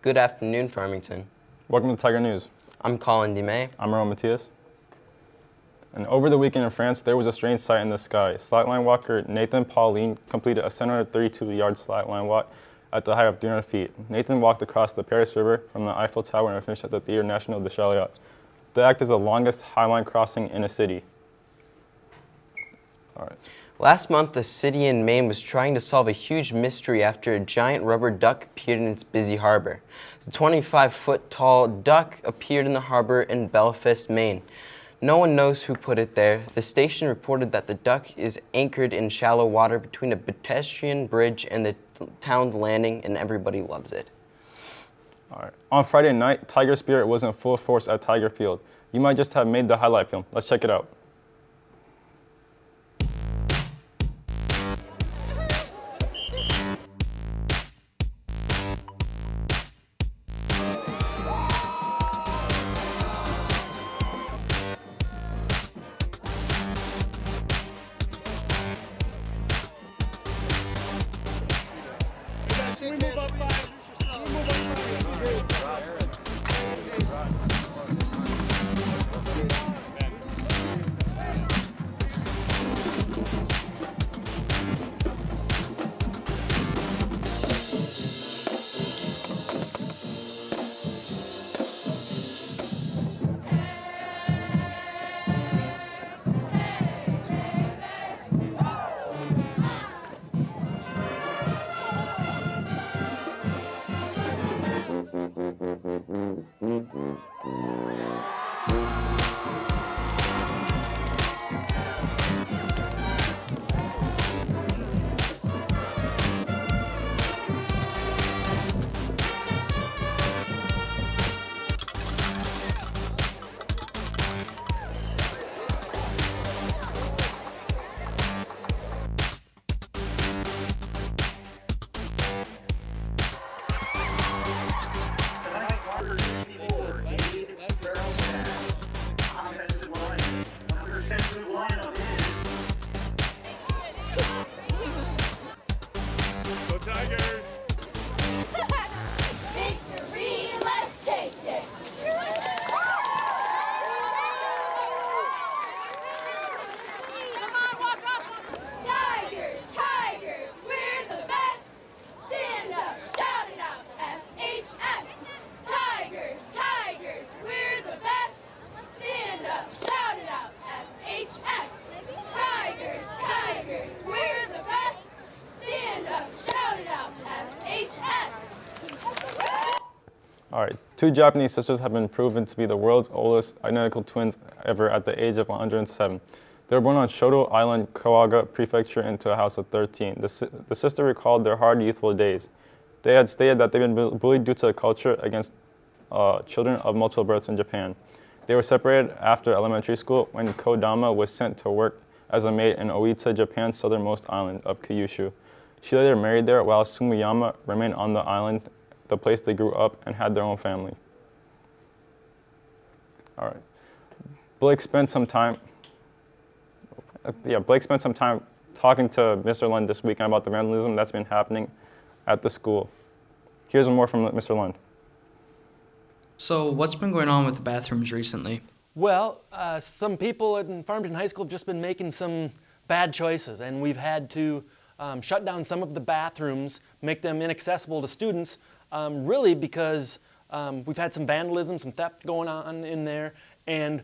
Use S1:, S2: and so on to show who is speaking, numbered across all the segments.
S1: Good afternoon, Farmington.
S2: Welcome to Tiger News.
S1: I'm Colin DeMay.
S2: I'm Earl Matthias. And over the weekend in France, there was a strange sight in the sky. Slackline walker Nathan Pauline completed a 732-yard slackline walk at the height of 300 feet. Nathan walked across the Paris River from the Eiffel Tower and finished at the Theatre National de Chariot. The act is the longest highline crossing in a city. All right.
S1: Last month, a city in Maine was trying to solve a huge mystery after a giant rubber duck appeared in its busy harbor. The 25-foot-tall duck appeared in the harbor in Belfast, Maine. No one knows who put it there. The station reported that the duck is anchored in shallow water between a pedestrian bridge and the town landing, and everybody loves it.
S2: All right. On Friday night, Tiger Spirit was in full force at Tiger Field. You might just have made the highlight film. Let's check it out.
S3: Tigers! Victory! Let's take this! Come on, walk up! Tigers! Tigers! We're the best! Stand up, shout it out, FHS! Tigers! Tigers! We're the best! Stand up, shout it out, FHS! Tigers! Tigers! We're the best! Stand up, shout it out, FHS!
S2: All right. Two Japanese sisters have been proven to be the world's oldest identical twins ever at the age of 107. They were born on Shoto Island, Kawaga Prefecture, into a house of 13. The sister recalled their hard youthful days. They had stated that they'd been bullied due to a culture against children of multiple births in Japan. They were separated after elementary school when Kodama was sent to work as a maid in Oita, Japan's southernmost island of Kyushu. She later married there, while Sumiyama remained on the island, the place they grew up, and had their own family. All right. Blake spent some time talking to Mr. Lund this weekend about the vandalism that's been happening at the school. Here's more from Mr. Lund.
S4: So what's been going on with the bathrooms recently?
S5: Well, some people in Farmington High School have just been making some bad choices, and we've had to shut down some of the bathrooms, make them inaccessible to students, really because we've had some vandalism, some theft going on in there, and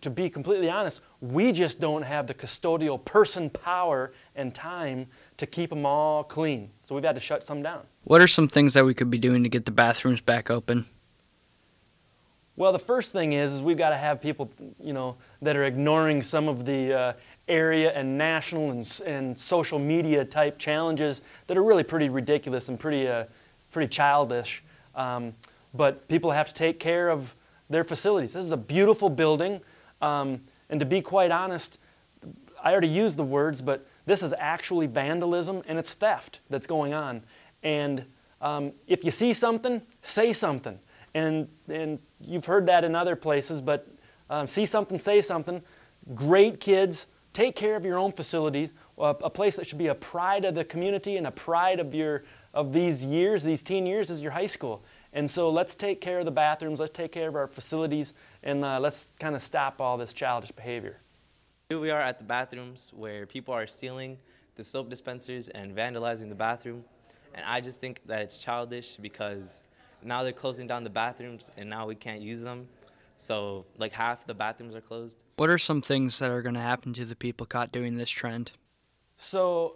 S5: to be completely honest, we just don't have the custodial person power and time to keep them all clean. So we've had to shut some down.
S4: What are some things that we could be doing to get the bathrooms back open?
S5: Well, the first thing is we've got to have people, that are ignoring some of the area and national and social media type challenges that are really pretty ridiculous and pretty childish. But people have to take care of their facilities. This is a beautiful building, and to be quite honest, I already used the words, but this is actually vandalism and it's theft that's going on. And if you see something, say something. And you've heard that in other places, but see something, say something. Great kids, take care of your own facilities. A place that should be a pride of the community and a pride of these years, these teen years, is your high school. And so let's take care of the bathrooms, let's take care of our facilities, and let's kind of stop all this childish behavior.
S6: Here we are at the bathrooms where people are stealing the soap dispensers and vandalizing the bathroom. And I just think that it's childish because now they're closing down the bathrooms and now we can't use them. So like half the bathrooms are closed.
S4: What are some things that are going to happen to the people caught doing this trend?
S5: So,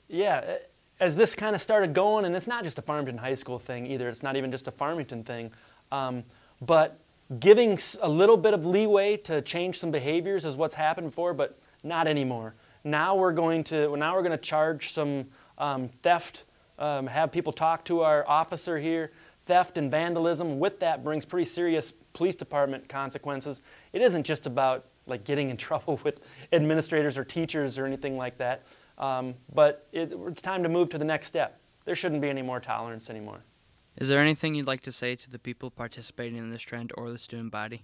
S5: yeah, as this kind of started going, and it's not just a Farmington High School thing either, it's not even just a Farmington thing, but giving a little bit of leeway to change some behaviors is what's happened before, but not anymore. Now we're going to charge some theft, have people talk to our officer here. Theft and vandalism, with that brings pretty serious police department consequences. It isn't just about like getting in trouble with administrators or teachers or anything like that, but it's time to move to the next step. There shouldn't be any more tolerance anymore.
S4: Is there anything you'd like to say to the people participating in this trend or the student body?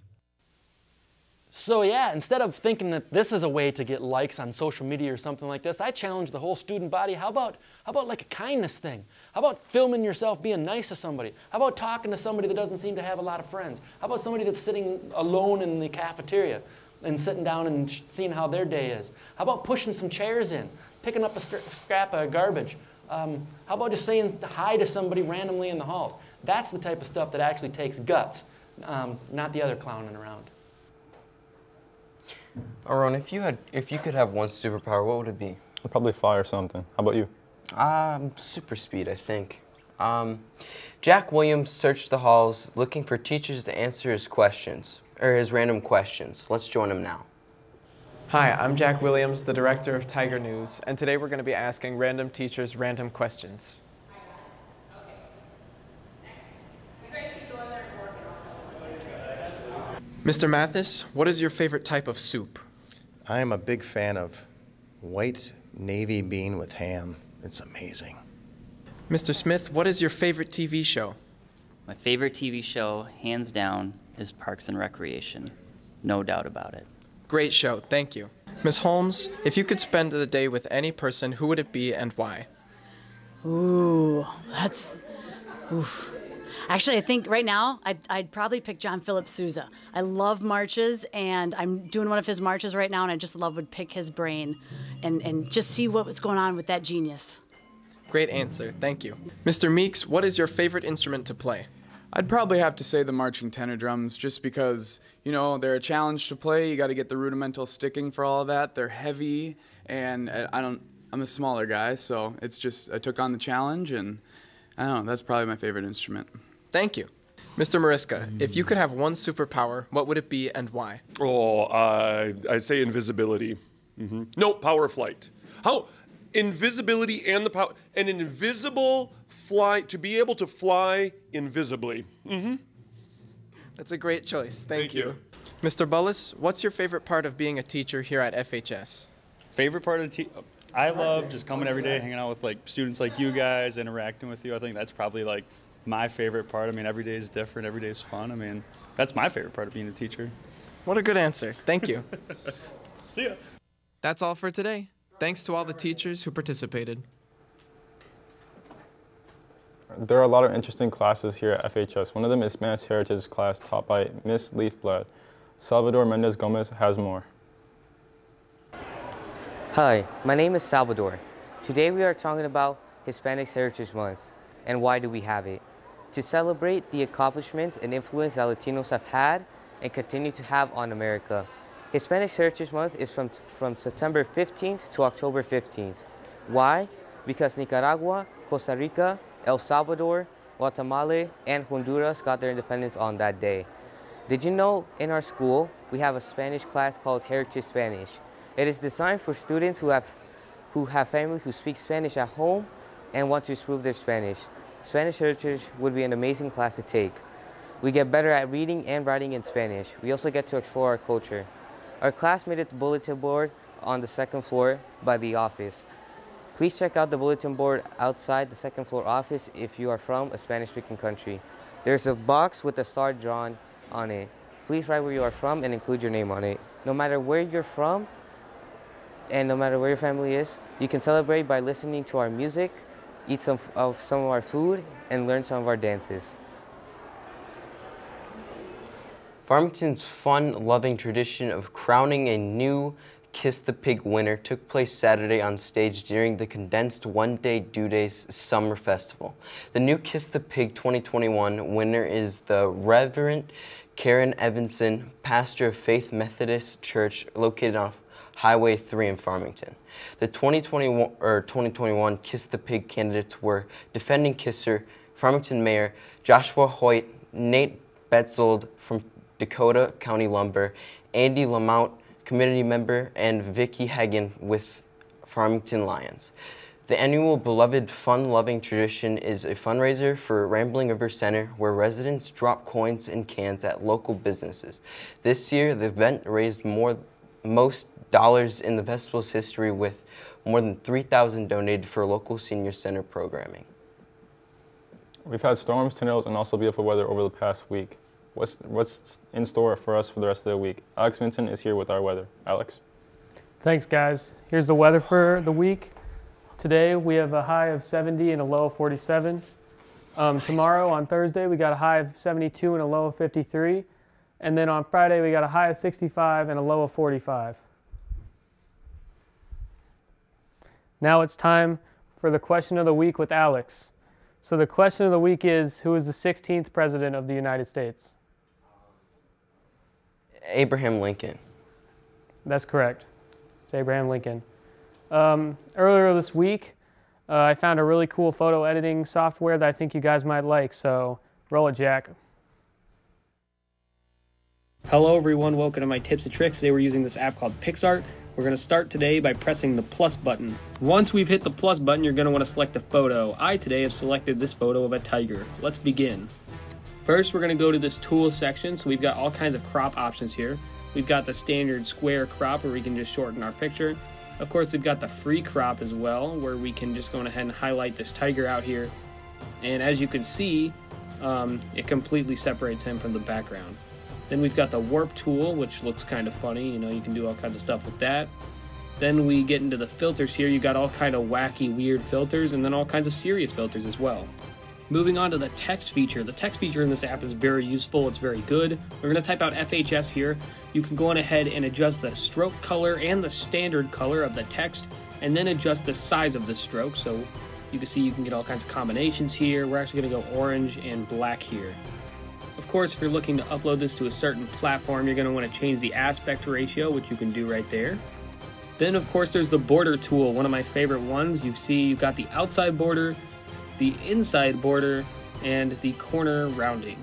S5: So yeah, instead of thinking that this is a way to get likes on social media or something like this, I challenge the whole student body. How about like a kindness thing? How about filming yourself being nice to somebody? How about talking to somebody that doesn't seem to have a lot of friends? How about somebody that's sitting alone in the cafeteria and sitting down and seeing how their day is? How about pushing some chairs in, picking up a scrap of garbage? How about just saying hi to somebody randomly in the halls? That's the type of stuff that actually takes guts, not the other clowning around.
S1: Aaron, if you could have one superpower, what would it be?
S2: I'd probably fly or something. How about you?
S1: Super speed, I think. Jack Williams searched the halls looking for teachers to answer his questions, or his random questions. Let's join him now.
S7: Hi, I'm Jack Williams, the director of Tiger News, and today we're going to be asking random teachers random questions. Mr. Mathis, what is your favorite type of soup?
S8: I am a big fan of white navy bean with ham. It's amazing.
S7: Mr. Smith, what is your favorite TV show?
S9: My favorite TV show, hands down, is Parks and Recreation. No doubt about it.
S7: Great show, thank you. Ms. Holmes, if you could spend the day with any person, who would it be and why?
S10: Ooh, that's... Oof. Actually, I think right now, I'd probably pick John Philip Sousa. I love marches, and I'm doing one of his marches right now, and I just would pick his brain and just see what was going on with that genius.
S7: Great answer, thank you. Mr. Meeks, what is your favorite instrument to play?
S11: I'd probably have to say the marching tenor drums, just because, you know, they're a challenge to play. You got to get the rudimental sticking for all of that. They're heavy, and I'm a smaller guy, so it's just, I took on the challenge, and I don't know, that's probably my favorite instrument.
S7: Thank you. Mr. Mariska, if you could have one superpower, what would it be and why?
S12: Oh, I'd say invisibility. No, power of flight. How? Invisibility and the power, an invisible flight, to be able to fly invisibly.
S7: That's a great choice. Thank you. Mr. Bullis, what's your favorite part of being a teacher here at FHS?
S13: Favorite part of the I love just coming every day, hanging out with like students like you guys, interacting with you. I think that's probably like my favorite part. I mean, every day is different. Every day is fun. I mean, that's my favorite part of being a teacher.
S7: What a good answer. Thank you.
S13: See ya.
S7: That's all for today. Thanks to all the teachers who participated.
S2: There are a lot of interesting classes here at FHS. One of them is Spanish Heritage class taught by Miss Leafblad. Salvador Mendez Gomez has more.
S14: Hi, my name is Salvador. Today we are talking about Hispanic Heritage Month and why do we have it. To celebrate the accomplishments and influence that Latinos have had and continue to have on America. Hispanic Heritage Month is from September 15th to October 15th. Why? Because Nicaragua, Costa Rica, El Salvador, Guatemala, and Honduras got their independence on that day. Did you know in our school we have a Spanish class called Heritage Spanish? It is designed for students who have family who speak Spanish at home and want to improve their Spanish. Spanish Heritage would be an amazing class to take. We get better at reading and writing in Spanish. We also get to explore our culture. Our class made it the bulletin board on the second floor by the office. Please check out the bulletin board outside the second floor office if you are from a Spanish-speaking country. There's a box with a star drawn on it. Please write where you are from and include your name on it. No matter where you're from and no matter where your family is, you can celebrate by listening to our music, eat some of our food, and learn some of our dances.
S1: Farmington's fun-loving tradition of crowning a new Kiss the Pig winner took place Saturday on stage during the condensed one-day Dew Days Summer Festival. The new Kiss the Pig 2021 winner is the Reverend Karen Evanson, pastor of Faith Methodist Church located on Highway 3 in Farmington. The 2021 Kiss the Pig candidates were defending kisser, Farmington Mayor Joshua Hoyt, Nate Betzold from Dakota County Lumber, Andy Lamount, community member, and Vicki Hagen with Farmington Lions. The annual beloved fun-loving tradition is a fundraiser for Rambling River Center where residents drop coins and cans at local businesses. This year, the event raised most dollars in the festival's history with more than $3,000 donated for local senior center programming.
S2: We've had storms, tornadoes, and also beautiful weather over the past week. What's in store for us for the rest of the week? Alex Vinton is here with our weather. Alex?
S15: Thanks, guys. Here's the weather for the week. Today we have a high of 70 and a low of 47. Tomorrow on Thursday we got a high of 72 and a low of 53. And then on Friday we got a high of 65 and a low of 45. Now it's time for the question of the week with Alex. So the question of the week is, who is the 16th President of the United States?
S1: Abraham Lincoln.
S15: That's correct. It's Abraham Lincoln. Earlier this week, I found a really cool photo editing software that I think you guys might like, so roll it, Jack.
S16: Hello everyone, welcome to my tips and tricks. Today we're using this app called PixArt. We're going to start today by pressing the plus button. Once we've hit the plus button, you're going to want to select a photo. I today have selected this photo of a tiger. Let's begin. First, we're going to go to this tools section. So we've got all kinds of crop options here. We've got the standard square crop where we can just shorten our picture. Of course, we've got the free crop as well, where we can just go ahead and highlight this tiger out here. And as you can see, it completely separates him from the background. Then we've got the warp tool, which looks kind of funny. You know, you can do all kinds of stuff with that. Then we get into the filters here. You got all kind of wacky, weird filters, and then all kinds of serious filters as well. Moving on to the text feature. The text feature in this app is very useful. It's very good. We're going to type out FHS here. You can go on ahead and adjust the stroke color and the standard color of the text, and then adjust the size of the stroke. So you can see you can get all kinds of combinations here. We're actually going to go orange and black here. Of course, if you're looking to upload this to a certain platform, you're going to want to change the aspect ratio, which you can do right there. Then, of course, there's the border tool, one of my favorite ones. You see you've got the outside border, the inside border, and the corner rounding.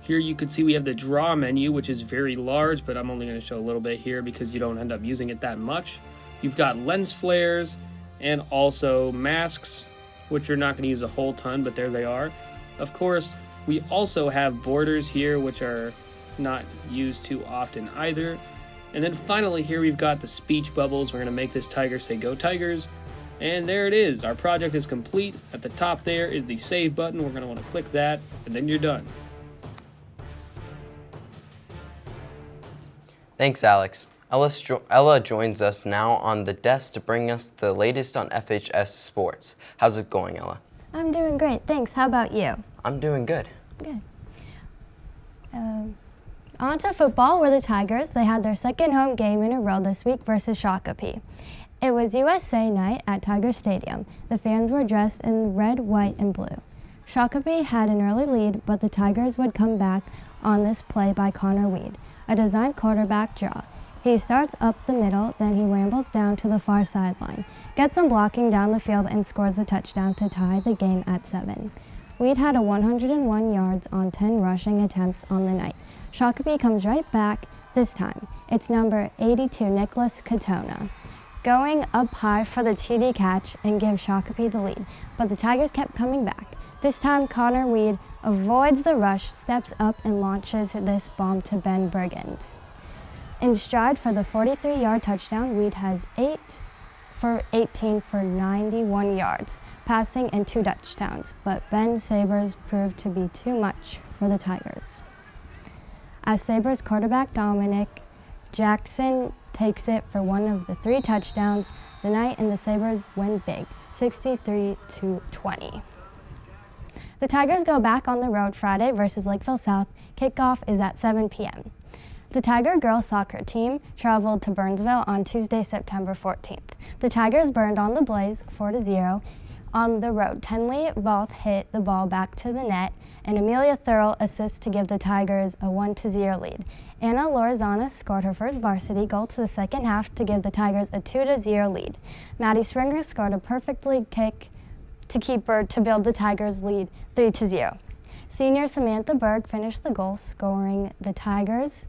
S16: Here you can see we have the draw menu, which is very large, but I'm only going to show a little bit here because you don't end up using it that much. You've got lens flares and also masks, which you're not going to use a whole ton, but there they are. Of course, we also have borders here, which are not used too often either. And then finally here we've got the speech bubbles. We're going to make this tiger say "Go Tigers." And there it is. Our project is complete. At the top there is the save button. We're going to want to click that, and then you're done.
S1: Thanks, Alex. Ella joins us now on the desk to bring us the latest on FHS sports. How's it going, Ella?
S17: I'm doing great, thanks. How about you?
S1: I'm doing good.
S17: Good. On to football, where the Tigers, they had their second home game in a row this week versus Shakopee. It was USA night at Tiger Stadium. The fans were dressed in red, white, and blue. Shakopee had an early lead, but the Tigers would come back on this play by Connor Weed, a designed quarterback draw. He starts up the middle, then he rambles down to the far sideline, gets some blocking down the field, and scores the touchdown to tie the game at 7. Weed had 101 yards on 10 rushing attempts on the night. Shakopee comes right back this time. It's number 82, Nicholas Katona, going up high for the TD catch and give Shakopee the lead, but the Tigers kept coming back. This time, Connor Weed avoids the rush, steps up, and launches this bomb to Ben Bergens. In stride for the 43-yard touchdown, Weed has 8 for 18 for 91 yards, passing and 2 touchdowns, but Ben Sabres proved to be too much for the Tigers. As Sabres quarterback Dominic Jackson takes it for one of the 3 touchdowns, the night and the Sabres win big, 63-20. The Tigers go back on the road Friday versus Lakeville South. Kickoff is at 7 p.m. The Tiger girls soccer team traveled to Burnsville on Tuesday, September 14th. The Tigers burned on the Blaze 4-0 on the road. Tenley Voth hit the ball back to the net, and Amelia Thurl assists to give the Tigers a 1-0 lead. Anna Lorazana scored her first varsity goal to the second half to give the Tigers a 2-0 lead. Maddie Springer scored a perfectly kick to keeper to build the Tigers' lead 3-0. Senior Samantha Berg finished the goal, scoring the Tigers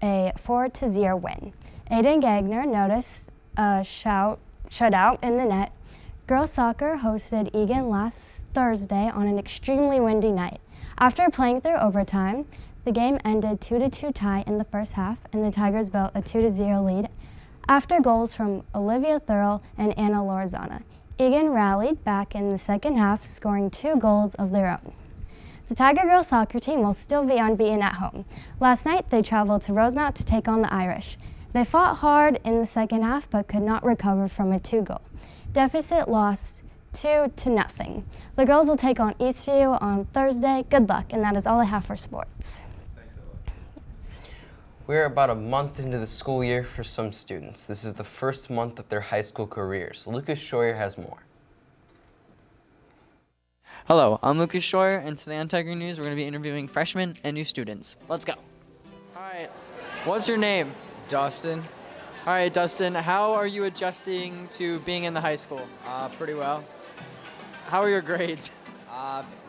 S17: a 4-0 win. Aiden Gagner noticed a shutout in the net. Girls soccer hosted Egan last Thursday on an extremely windy night. After playing through overtime, the game ended 2-2 tie in the first half, and the Tigers built a 2-0 lead after goals from Olivia Thurl and Anna Lorazana. Egan rallied back in the second half, scoring 2 goals of their own. The Tiger girls soccer team will still be unbeaten at home. Last night, they traveled to Rosemount to take on the Irish. They fought hard in the second half, but could not recover from a 2-goal deficit, lost 2-0. The girls will take on Eastview on Thursday. Good luck, and that is all I have for sports.
S1: We're about a month into the school year for some students. This is the first month of their high school careers. Lucas Schroyer has more.
S18: Hello, I'm Lucas Schroyer, and today on Tiger News, we're going to be interviewing freshmen and new students. Let's go. All right, what's your name?
S19: Dustin.
S18: All right, Dustin, how are you adjusting to being in the high school?
S19: Pretty well.
S18: How are your grades?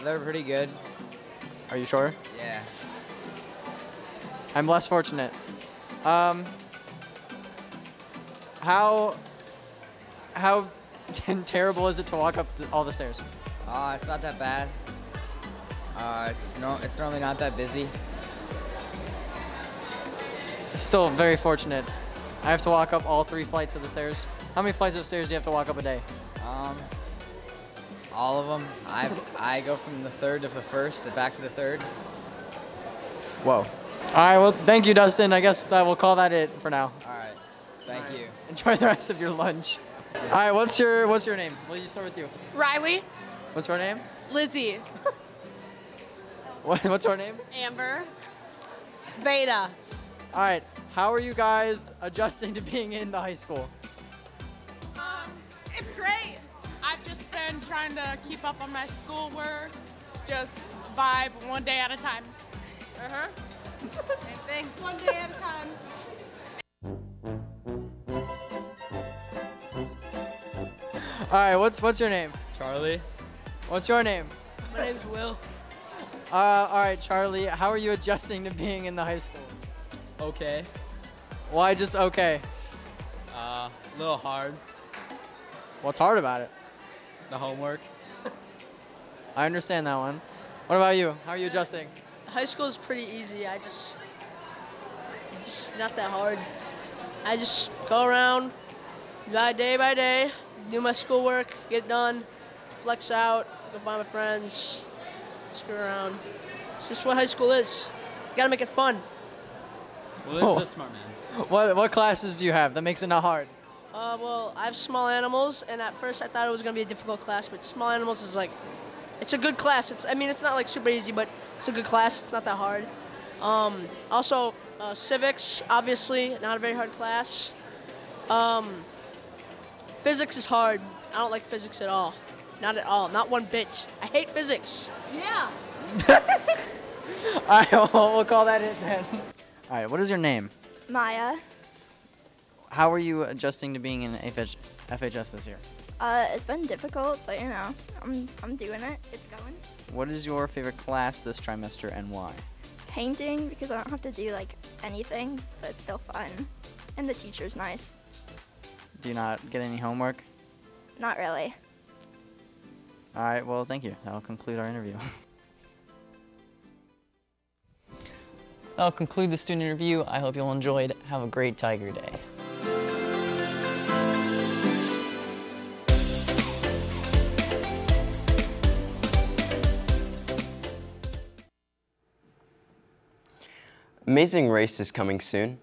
S19: They're pretty good.
S18: Are you sure?
S19: Yeah.
S18: I'm less fortunate. How terrible is it to walk up all the stairs?
S19: It's not that bad. It's normally not that busy.
S18: Still very fortunate. I have to walk up all 3 flights of the stairs. How many flights of stairs do you have to walk up a day?
S19: All of them. I go from the 3rd to the 1st, back to the 3rd.
S18: Whoa. All right, well, thank you, Dustin. I guess that we'll call that it for now.
S19: All right, thank you.
S18: Enjoy the rest of your lunch. All right, what's your name? We'll start with you.
S20: Riley.
S18: What's your name?
S20: Lizzie.
S18: What's your name?
S20: Amber. Veda.
S18: All right, how are you guys adjusting to being in the high school?
S21: It's great. I've just been trying to keep up on my schoolwork, just vibe one day at a time. Thanks. One day at a time.
S18: All right, what's your name?
S22: Charlie.
S18: What's your name?
S21: My name's Will.
S18: All right, Charlie, how are you adjusting to being in the high school?
S22: Okay.
S18: Why just okay?
S22: A little hard.
S18: What's hard about it?
S22: The homework.
S18: I understand that one. What about you? How are you adjusting?
S23: High school is pretty easy. Just not that hard. I just go around day by day, do my schoolwork, get done, flex out, go find my friends, screw around. It's just what high school is. You gotta make it fun.
S22: Well, it's a smart man.
S18: What classes do you have that makes it not hard?
S23: Well, I have small animals, and at first I thought it was gonna be a difficult class, but small animals is like, it's a good class. It's not like super easy, but it's a good class. It's not that hard. Also, civics, obviously, not a very hard class. Physics is hard. I don't like physics at all. Not at all. Not one bit. I hate physics. Yeah.
S18: All right, we'll call that it then. All right, what is your name?
S24: Maya.
S18: How are you adjusting to being in FHS this year?
S24: It's been difficult, but you know, I'm doing it. It's going.
S18: What is your favorite class this trimester and why?
S24: Painting, because I don't have to do like anything, but it's still fun. And the teacher's nice.
S18: Do you not get any homework?
S24: Not really.
S18: All right, well, thank you. That'll conclude our interview. That'll conclude the student interview. I hope you all enjoyed. Have a great Tiger Day.
S1: Amazing Race is coming soon.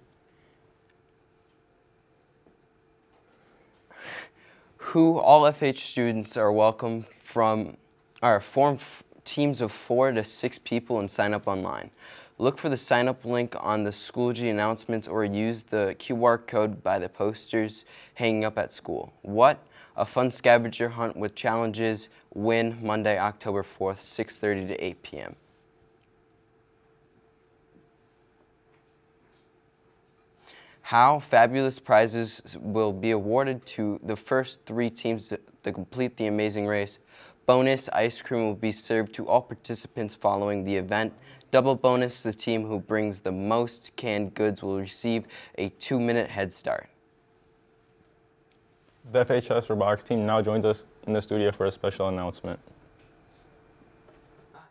S1: All FH students are welcome from our Form teams of 4 to 6 people and sign up online. Look for the sign up link on the Schoology announcements or use the QR code by the posters hanging up at school. What? A fun scavenger hunt with challenges. Win Monday, October 4th, 6:30 to 8 p.m. How? Fabulous prizes will be awarded to the first 3 teams to complete the amazing race. Bonus ice cream will be served to all participants following the event. Double bonus, the team who brings the most canned goods will receive a 2-minute head start.
S2: The FHS robotics team now joins us in the studio for a special announcement.
S3: I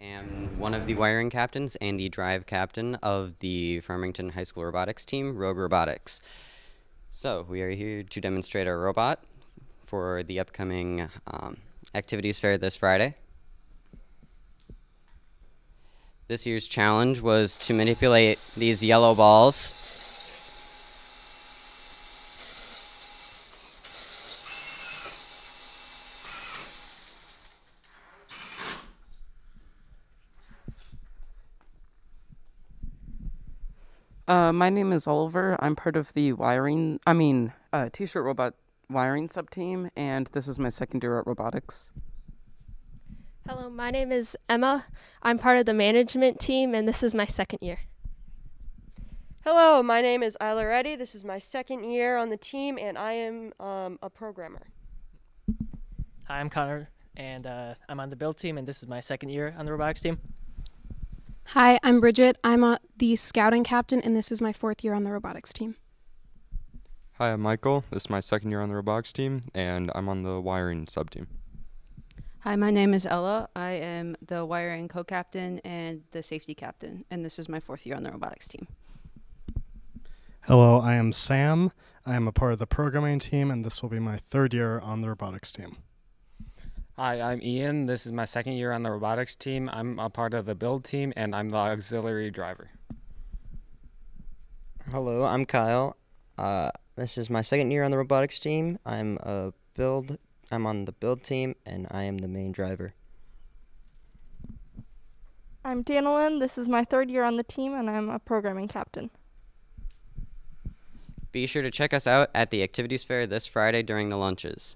S3: am one of the wiring captains and the drive captain of the Farmington High School robotics team, Rogue Robotics. So we are here to demonstrate our robot for the upcoming activities fair this Friday. This year's challenge was to manipulate these yellow balls
S4: My name is Oliver. I'm part of the T-shirt robot wiring sub-team, and this is my second year at robotics.
S5: Hello, my name is Emma. I'm part of the management team, and this is my second year.
S6: Hello, my name is Isla Reddy. This is my second year on the team, and I am a programmer.
S25: Hi, I'm Connor, and I'm on the build team, and this is my second year on the robotics team.
S26: Hi, I'm Bridget. I'm the scouting captain, and this is my 4th year on the robotics team.
S27: Hi, I'm Michael. This is my second year on the robotics team, and I'm on the wiring sub-team.
S28: Hi, my name is Ella. I am the wiring co-captain and the safety captain, and this is my 4th year on the robotics team.
S29: Hello, I am Sam. I am a part of the programming team, and this will be my 3rd year on the robotics team.
S30: Hi, I'm Ian. This is my second year on the robotics team. I'm a part of the build team, and I'm the auxiliary driver.
S31: Hello, I'm Kyle. This is my second year on the robotics team. I'm on the build team, and I am the main driver.
S32: I'm Danilyn. This is my 3rd year on the team, and I'm a programming captain.
S3: Be sure to check us out at the activities fair this Friday during the lunches.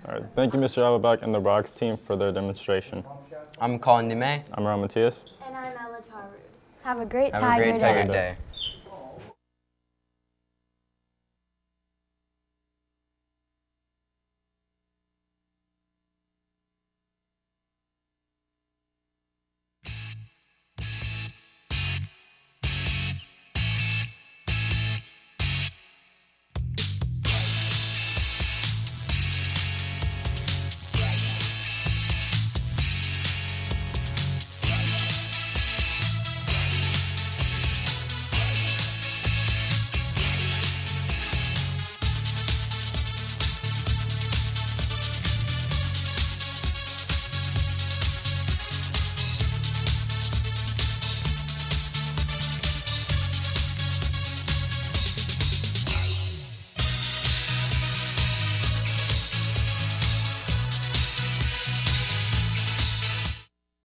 S2: All right, thank you, Mr. Alabak and the robotics team for their demonstration.
S1: I'm Colin DeMay.
S2: I'm Ron Matias.
S17: And I'm Ella Tarud. Have a great
S1: Tiger Day.